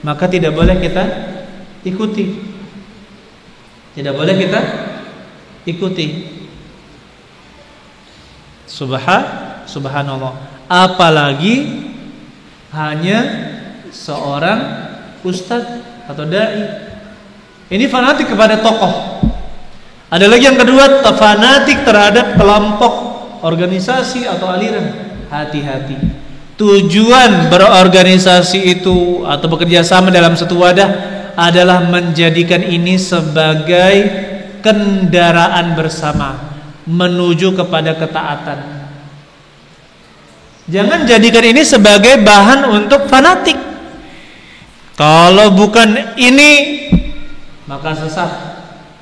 maka tidak boleh kita ikuti. Tidak boleh kita ikuti. Subhanallah. Apalagi hanya seorang ustadz atau dai. Ini fanatik kepada tokoh. Ada lagi yang kedua, fanatik terhadap kelompok, organisasi atau aliran. Hati-hati. Tujuan berorganisasi itu atau bekerja sama dalam satu wadah adalah menjadikan ini sebagai kendaraan bersama menuju kepada ketaatan. Jangan jadikan ini sebagai bahan untuk fanatik. Kalau bukan ini, maka sesat.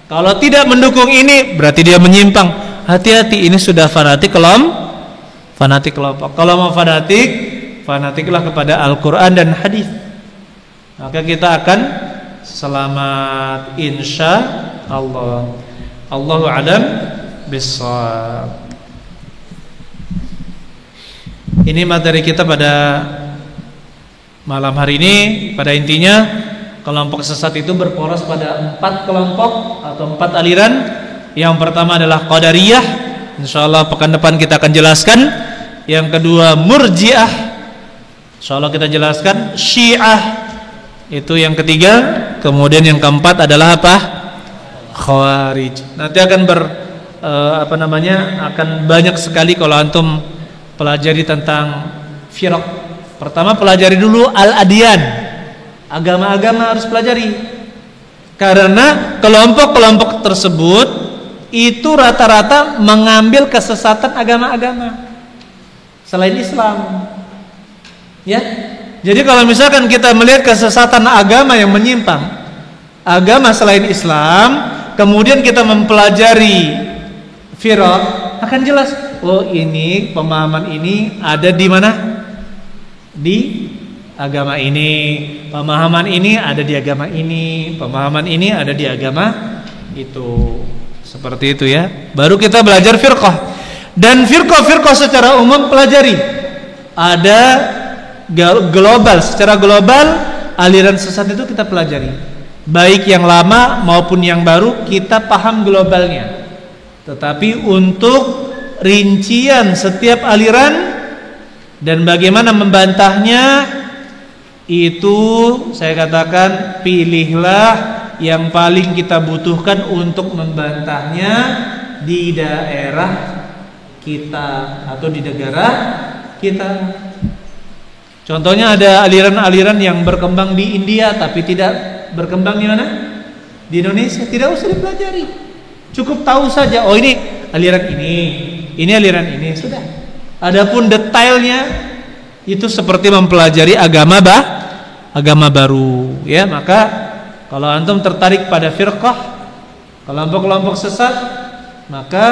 Kalau tidak mendukung ini, berarti dia menyimpang. Hati-hati, ini sudah fanatik kelompok. Kalau mau fanatiklah kepada Al-Quran dan hadis. Maka kita akan selamat insya Allah. Allahu a'lam bishawab. Ini materi kita pada malam hari ini. Pada intinya, kelompok sesat itu berporos pada 4 kelompok atau 4 aliran. Yang pertama adalah Qadariyah, insyaallah pekan depan kita akan jelaskan. Yang kedua Murji'ah, insyaallah kita jelaskan. Syiah, itu yang ketiga. Kemudian yang keempat adalah apa? Khawarij. Nanti akan akan banyak sekali kalau antum pelajari tentang firaq. Pertama pelajari dulu al-adyan, agama-agama harus pelajari. Karena kelompok-kelompok tersebut itu rata-rata mengambil kesesatan agama-agama selain Islam. Ya. Jadi kalau misalkan kita melihat kesesatan agama yang menyimpang, agama selain Islam, kemudian kita mempelajari firaq, akan jelas, oh ini pemahaman ini ada di mana? Di agama ini. Pemahaman ini ada di agama ini. Pemahaman ini ada di agama itu. Seperti itu ya. Baru kita belajar firqah. Dan firqah secara umum pelajari. Ada global, secara global aliran sesat itu kita pelajari. Baik yang lama maupun yang baru kita paham globalnya. Tetapi untuk rincian setiap aliran dan bagaimana membantahnya, itu saya katakan pilihlah yang paling kita butuhkan untuk membantahnya di daerah kita atau di negara kita. Contohnya ada aliran-aliran yang berkembang di India tapi tidak berkembang di mana? Di Indonesia. Tidak usah dipelajari, cukup tahu saja, oh ini aliran ini aliran ini, sudah. Adapun detailnya itu seperti mempelajari agama baru ya. Maka kalau antum tertarik pada firqah, kelompok-kelompok sesat, maka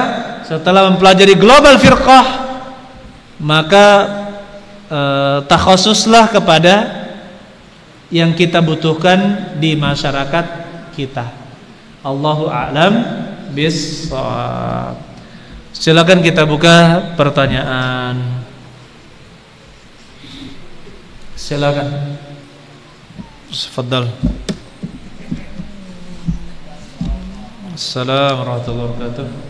setelah mempelajari global firqah, maka takhasuslah kepada yang kita butuhkan di masyarakat kita. Allahu a'lam bishawab. Silakan kita buka pertanyaan. Silakan. Tafadhal. Assalamualaikum warahmatullahi wabarakatuh.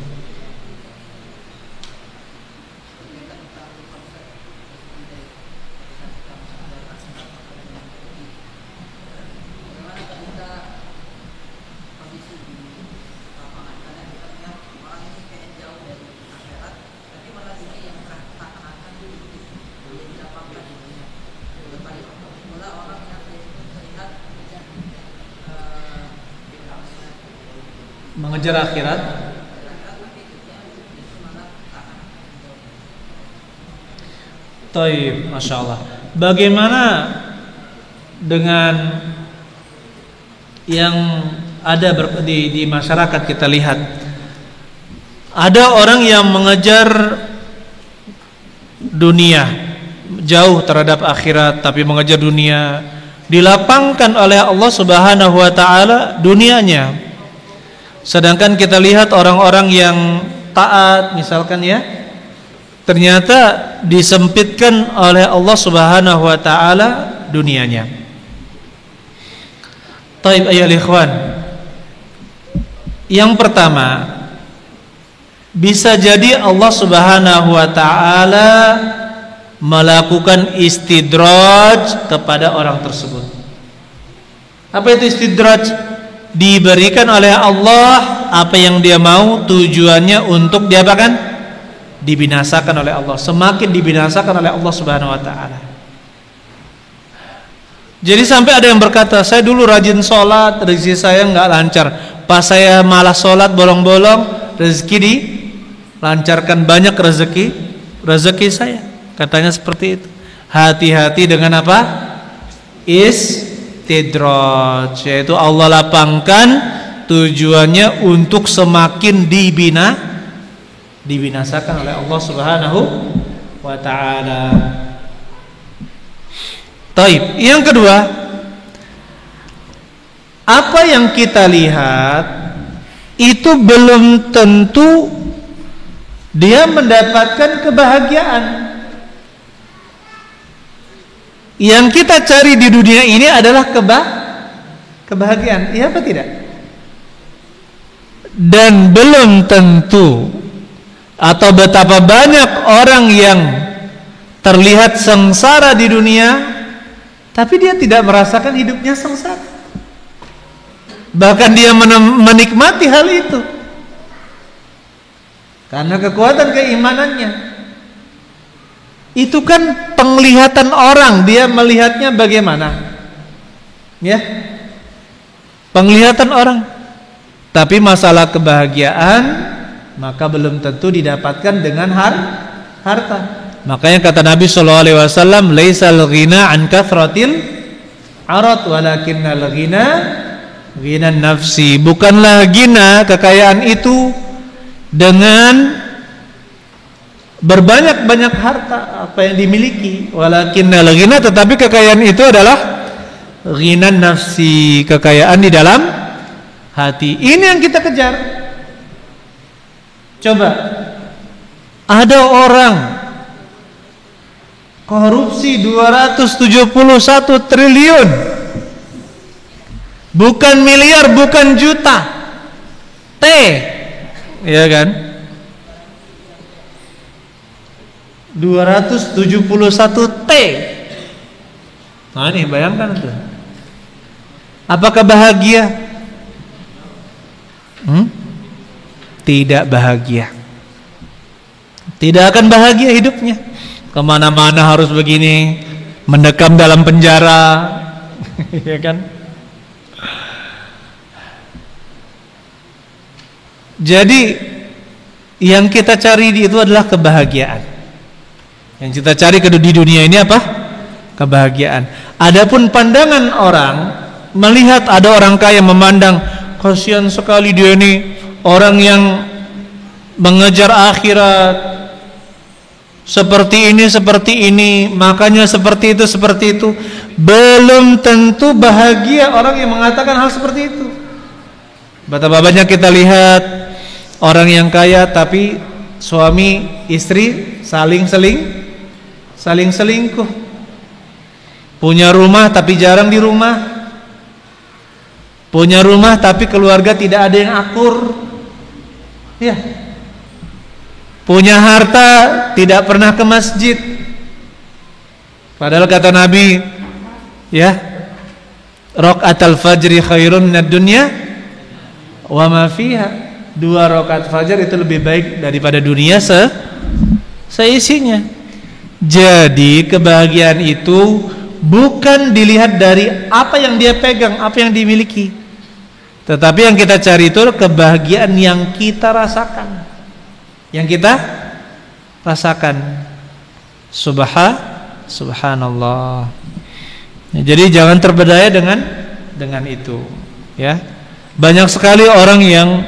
Mengejar akhirat. Taib, Masya Allah. Bagaimana dengan yang ada di masyarakat? Kita lihat ada orang yang mengejar dunia, jauh terhadap akhirat, tapi mengejar dunia, dilapangkan oleh Allah Subhanahu wa ta'ala dunianya. Sedangkan kita lihat orang-orang yang taat misalkan ya, ternyata disempitkan oleh Allah Subhanahu wa ta'ala dunianya. Taib ayol ikhwan. Yang pertama, bisa jadi Allah Subhanahu wa ta'ala melakukan istidraj kepada orang tersebut. Apa itu istidraj? Diberikan oleh Allah apa yang dia mau, tujuannya untuk diapakan? Dibinasakan oleh Allah. Semakin dibinasakan oleh Allah Subhanahu wa ta'ala. Jadi sampai ada yang berkata, saya dulu rajin sholat, rezeki saya nggak lancar. Pas saya malas sholat bolong-bolong, rezeki dilancarkan, banyak rezeki saya. Katanya seperti itu. Hati-hati dengan apa? Istidraj, yaitu Allah lapangkan tujuannya untuk semakin dibinasakan oleh Allah Subhanahu wa ta'ala. Taib. Yang kedua, apa yang kita lihat itu belum tentu dia mendapatkan kebahagiaan. Yang kita cari di dunia ini adalah kebahagiaan, iya apa tidak? Dan belum tentu, atau betapa banyak orang yang terlihat sengsara di dunia, tapi dia tidak merasakan hidupnya sengsara. Bahkan dia menikmati hal itu karena kekuatan keimanannya. Itu kan penglihatan orang, dia melihatnya bagaimana, ya, penglihatan orang. Tapi masalah kebahagiaan maka belum tentu didapatkan dengan harta. Makanya kata Nabi SAW, laisal ghina an kathratil arat walakinnal ghina ghinan nafsi. Bukanlah ghina, kekayaan itu, dengan berbanyak-banyak harta apa yang dimiliki, walakinnal ghina, tetapi kekayaan itu adalah ghinan nafsi, kekayaan di dalam hati. Ini yang kita kejar. Coba, ada orang korupsi 271 triliun, bukan miliar, bukan juta, T, ya kan? 271 T. Nah ini bayangkan tuh. Apakah bahagia? Tidak bahagia. Tidak akan bahagia hidupnya. Kemana-mana harus begini, mendekam dalam penjara, ya kan? Jadi yang kita cari itu adalah kebahagiaan. Yang kita cari di dunia ini apa? Kebahagiaan. Adapun pandangan orang, melihat ada orang kaya memandang, kasihan sekali dia ini, orang yang mengejar akhirat, seperti ini, makanya seperti itu. Belum tentu bahagia orang yang mengatakan hal seperti itu. Betapa banyak kita lihat orang yang kaya tapi suami istri saling selingkuh. Punya rumah tapi jarang di rumah. Punya rumah tapi keluarga tidak ada yang akur. Ya. Punya harta tidak pernah ke masjid. Padahal kata Nabi, ya, raqatul fajri khairun minad dunya wa ma fiha. 2 rakaat fajar itu lebih baik daripada dunia seisinya. Jadi kebahagiaan itu bukan dilihat dari apa yang dia pegang, apa yang dimiliki, tetapi yang kita cari itu kebahagiaan yang kita rasakan, Subhanallah. Jadi jangan terpedaya dengan itu, ya. Banyak sekali orang yang,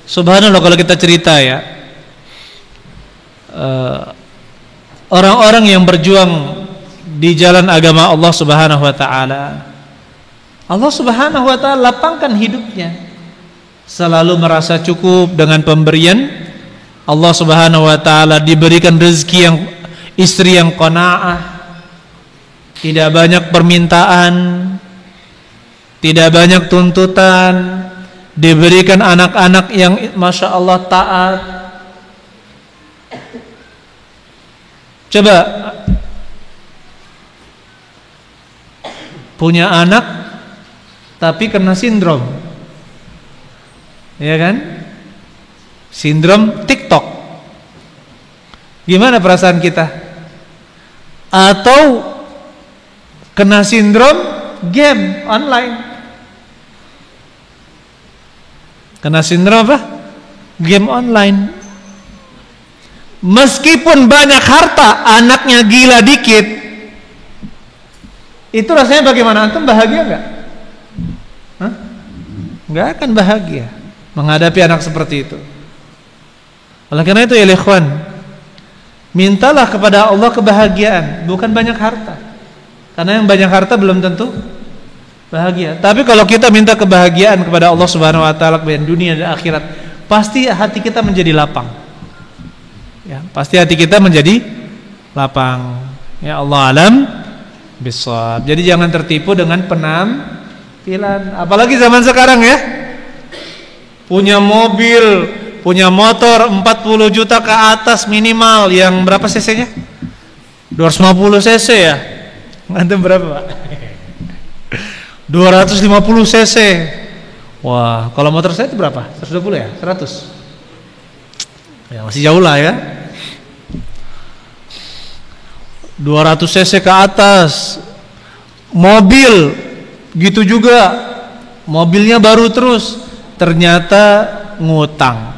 subhanallah, kalau kita cerita ya, orang-orang yang berjuang di jalan agama Allah Subhanahu wa taala, Allah Subhanahu wa taala lapangkan hidupnya, selalu merasa cukup dengan pemberian Allah Subhanahu wa taala, diberikan rezeki yang, istri yang qanaah, tidak banyak permintaan, tidak banyak tuntutan, diberikan anak-anak yang masya Allah taat. Coba punya anak tapi kena sindrom, ya kan? Sindrom TikTok. Gimana perasaan kita? Atau kena sindrom game online. Kena sindrom apa? Game online. Meskipun banyak harta, anaknya gila dikit, itu rasanya bagaimana? Antum bahagia enggak? Enggak akan bahagia menghadapi anak seperti itu. Oleh karena itu ya ikhwan, mintalah kepada Allah kebahagiaan, bukan banyak harta. Karena yang banyak harta belum tentu bahagia. Tapi kalau kita minta kebahagiaan kepada Allah Subhanahu wa taala baik dunia dan akhirat, pasti hati kita menjadi lapang. Ya, pasti hati kita menjadi lapang. Ya Allah alam bisawab. Jadi jangan tertipu dengan penampilan, apalagi zaman sekarang ya. Punya mobil, punya motor 40 juta ke atas minimal, yang berapa cc-nya? 250 cc ya. Antum berapa, Pak? 250 cc. Wah, kalau motor saya itu berapa? 120 ya? 100. Ya masih jauh lah ya. 200 cc ke atas. Mobil gitu juga. Mobilnya baru terus, ternyata ngutang.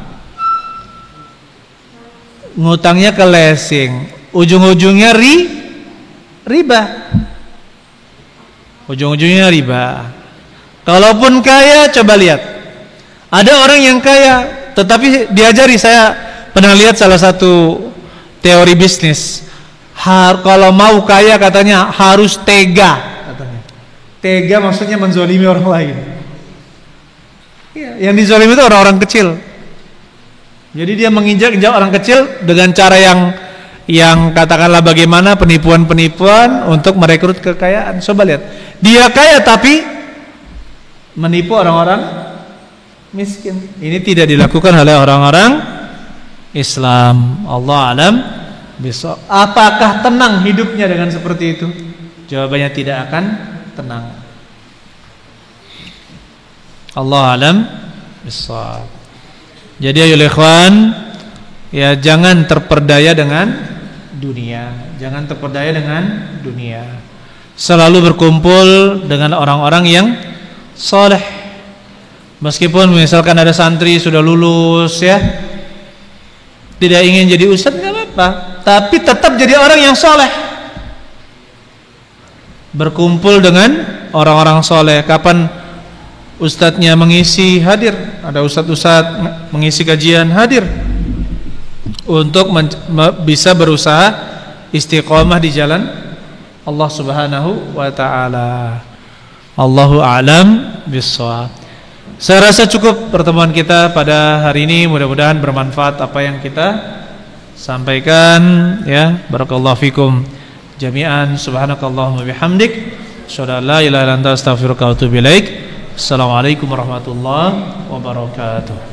Ngutangnya ke leasing. Ujung-ujungnya riba. Ujung-ujungnya riba. Kalaupun kaya, coba lihat. Ada orang yang kaya, tetapi diajari, saya pernah lihat salah satu teori bisnis. Kalau mau kaya katanya harus tega, katanya. Tega maksudnya menzolimi orang lain. Ya, yang dizolimi itu orang-orang kecil. Jadi dia menginjak-injak orang kecil dengan cara yang katakanlah bagaimana penipuan-penipuan untuk merekrut kekayaan. Coba lihat, dia kaya tapi menipu orang-orang miskin. Ini tidak dilakukan oleh orang-orang Islam. Allah alam bisawab. Apakah tenang hidupnya dengan seperti itu? Jawabannya tidak akan tenang. Allah alam bisawab. Jadi ayo ikhwan, ya jangan terperdaya dengan dunia. Jangan terperdaya dengan dunia. Selalu berkumpul dengan orang-orang yang soleh. Meskipun misalkan ada santri sudah lulus ya, tidak ingin jadi ustadz, nggak apa-apa, tapi tetap jadi orang yang soleh. Berkumpul dengan orang-orang soleh. Kapan ustadznya mengisi, hadir. Ada ustadz-ustadz mengisi kajian, hadir. Untuk bisa berusaha istiqomah di jalan Allah Subhanahu wa ta'ala. Allahu a'lam bissawab. Saya rasa cukup pertemuan kita pada hari ini. Mudah-mudahan bermanfaat apa yang kita sampaikan ya. Barakallahu fikum jami'an. Subhanakallahumma bihamdik, asyhadu an la ilaha illa anta, astaghfiruka wa atubu ilaik. Assalamualaikum warahmatullahi wabarakatuh.